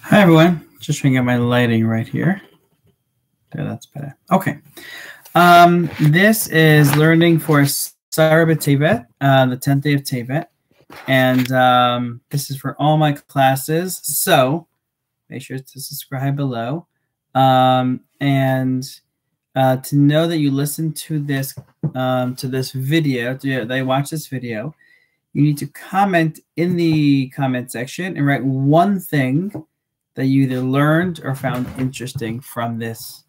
Hi, everyone. Just trying to get my lighting right here. There, that's better. Okay. This is learning for Tevet, the 10th day of Tevet. And this is for all my classes. So make sure to subscribe below. And to know that you listen to this video, that you watch this video, you need to comment in the comment section and write one thing that you either learned or found interesting from this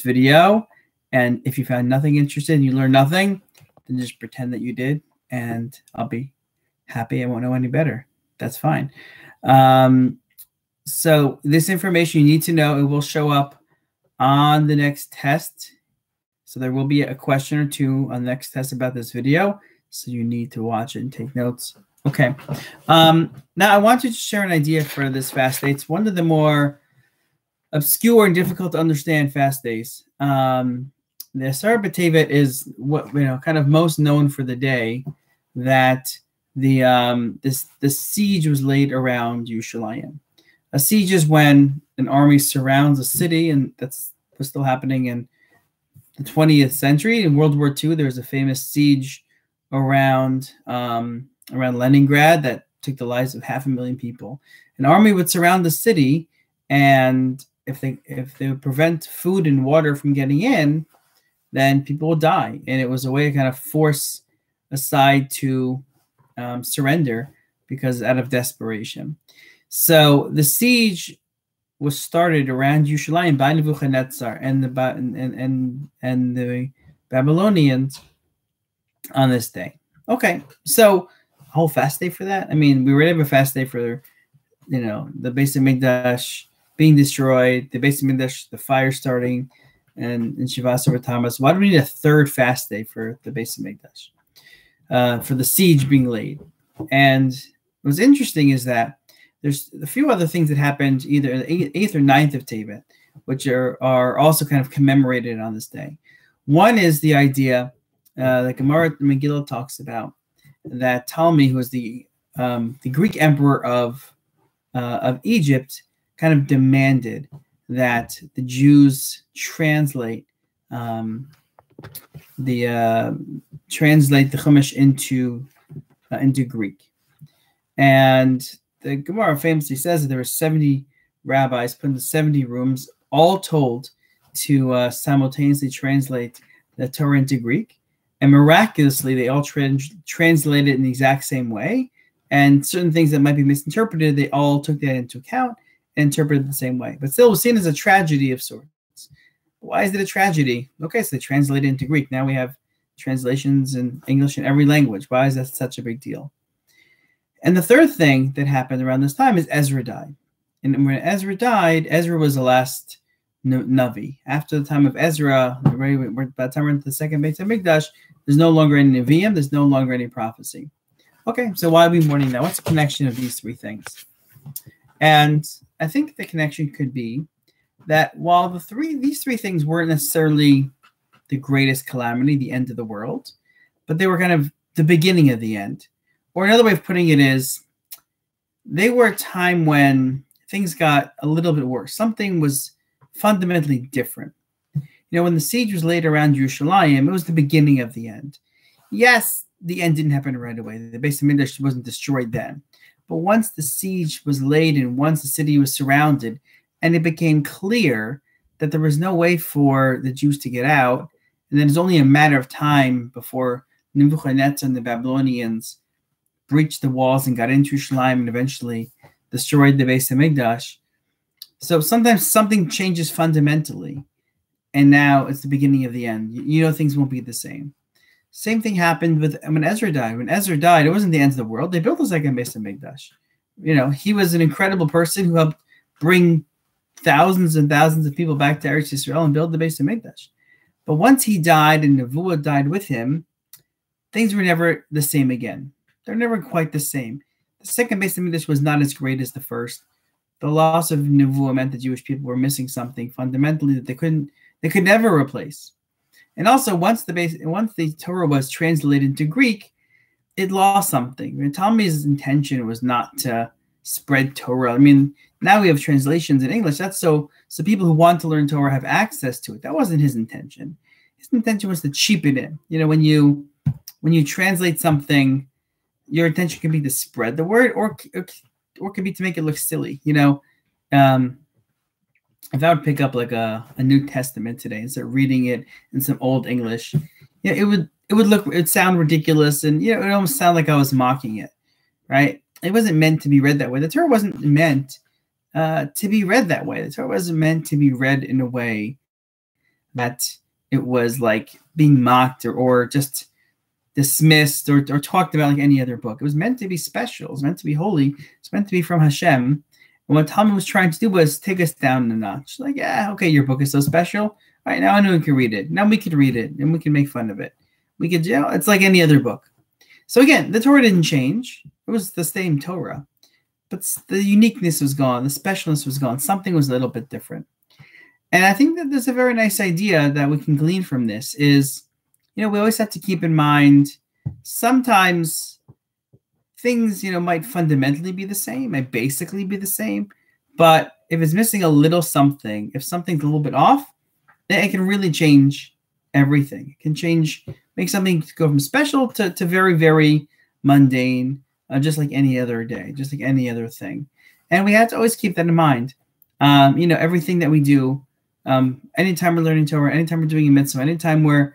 video. And if you found nothing interesting and you learned nothing, then just pretend that you did, and I'll be happy. I won't know any better. That's fine. So this information you need to know, it will show up on the next test. So there will be a question or two on the next test about this video. So you need to watch it and take notes. Okay. Now I want to share an idea for this fast day. It's one of the more obscure and difficult to understand fast days. The Asar B'Tevet is what kind of most known for the day that the siege was laid around Yerushalayim. A siege is when an army surrounds a city, and that's what's still happening in the 20th century. In World War II, there was a famous siege around Leningrad that took the lives of 500,000 people. An army would surround the city, and if they would prevent food and water from getting in, then people would die. And it was a way to kind of force a side to surrender, because out of desperation. So the siege was started around Yerushalayim by Nebuchadnezzar and the Babylonians on this day. Okay, so a whole fast day for that? I mean, we already have a fast day for, the Beis Hamikdash being destroyed, the Beis Hamikdash, the fire starting, and Shivas Tamas. Why do we need a third fast day for the Beis Hamikdash? For the siege being laid. And what's interesting is that there's a few other things that happened either the 8th or 9th of Tevet, which are also kind of commemorated on this day. One is the idea that Gemara Megillah talks about, that Ptolemy, who was the Greek emperor of Egypt, kind of demanded that the Jews translate the Chumash into Greek. And the Gemara famously says that there were 70 rabbis put into 70 rooms, all told to simultaneously translate the Torah into Greek. And miraculously, they all translated it in the exact same way. And certain things that might be misinterpreted, they all took that into account and interpreted it the same way. But still, it was seen as a tragedy of sorts. Why is it a tragedy? Okay, so they translated it into Greek. Now we have translations in English in every language. Why is that such a big deal? And the third thing that happened around this time is Ezra died. And when Ezra died, Ezra was the last Navi. After the time of Ezra, by the time we're into the second Beit HaMikdash, there's no longer any Nevi'im, there's no longer any prophecy. Okay, so why are we mourning now? What's the connection of these three things? And I think the connection could be that while these three things weren't necessarily the greatest calamity, the end of the world, but they were kind of the beginning of the end. Or another way of putting it is, they were a time when things got a little bit worse. Something was fundamentally different. When the siege was laid around Yerushalayim, it was the beginning of the end. Yes, the end didn't happen right away. The Beis Hamikdash wasn't destroyed then. But once the siege was laid and once the city was surrounded, and it became clear that there was no way for the Jews to get out, and then it's only a matter of time before Nebuchadnezzar and the Babylonians breached the walls and got into Yerushalayim and eventually destroyed the Beis Hamikdash. So sometimes something changes fundamentally, and now it's the beginning of the end. Things won't be the same. Same thing happened when Ezra died. When Ezra died, it wasn't the end of the world. They built the second Beis Hamikdash. He was an incredible person who helped bring thousands and thousands of people back to Eretz Yisrael and build the Beis Hamikdash. But once he died and Nevuah died with him, things were never the same again. They're never quite the same. The second Beis Hamikdash was not as great as the first. The loss of Nevuah meant the Jewish people were missing something fundamentally that they could never replace. And also, once the Torah was translated into Greek, it lost something. Ptolemy's intention was not to spread Torah. I mean, now we have translations in English. That's so people who want to learn Torah have access to it. That wasn't his intention. His intention was to cheapen it. You know, when you translate something, your intention can be to spread the word, or can be to make it look silly. You know, if I would pick up like a New Testament today and start reading it in some old English, yeah, it would sound ridiculous, and it would almost sound like I was mocking it, right? It wasn't meant to be read that way. The Torah wasn't meant to be read that way. The Torah wasn't meant to be read in a way that it was like being mocked or just dismissed or talked about like any other book. It was meant to be special. It was meant to be holy. It's meant to be from Hashem. And what Talmud was trying to do was take us down a notch. Like, yeah, okay, your book is so special. All right, now anyone can read it. Now we can read it and we can make fun of it. We could, it's like any other book. So again, the Torah didn't change. It was the same Torah, but the uniqueness was gone. The specialness was gone. Something was a little bit different. And I think that there's a very nice idea that we can glean from this is, we always have to keep in mind sometimes things, might fundamentally be the same, might basically be the same, but if it's missing a little something, if something's a little bit off, then it can really change everything. It can make something go from special to very, very mundane, just like any other day, just like any other thing. And we have to always keep that in mind. Everything that we do, anytime we're learning Torah, anytime we're doing a mitzvah, anytime where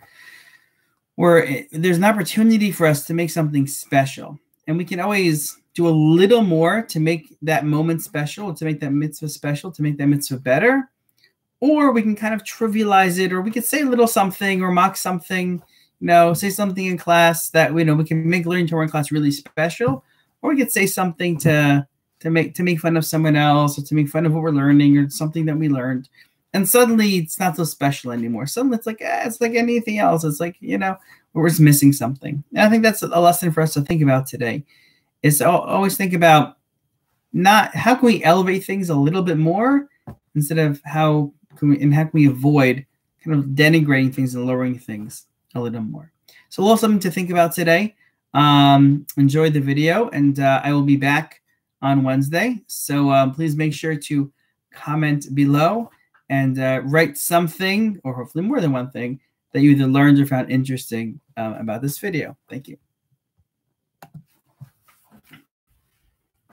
there's an opportunity for us to make something special. And we can always do a little more to make that moment special, to make that mitzvah special, to make that mitzvah better. Or we can kind of trivialize it, or we could say a little something or mock something, say something in class that we can make learning Torah in class really special. Or we could say something to make fun of someone else, or to make fun of what we're learning, or something that we learned. And suddenly it's not so special anymore. Suddenly it's like anything else. It's like, we're just missing something. And I think that's a lesson for us to think about today, is to always think about how can we elevate things a little bit more instead of how can we avoid kind of denigrating things and lowering things a little more. So a little something to think about today. Enjoy the video, and I will be back on Wednesday. So please make sure to comment below and write something, or hopefully more than one thing, that you either learned or found interesting about this video. Thank you.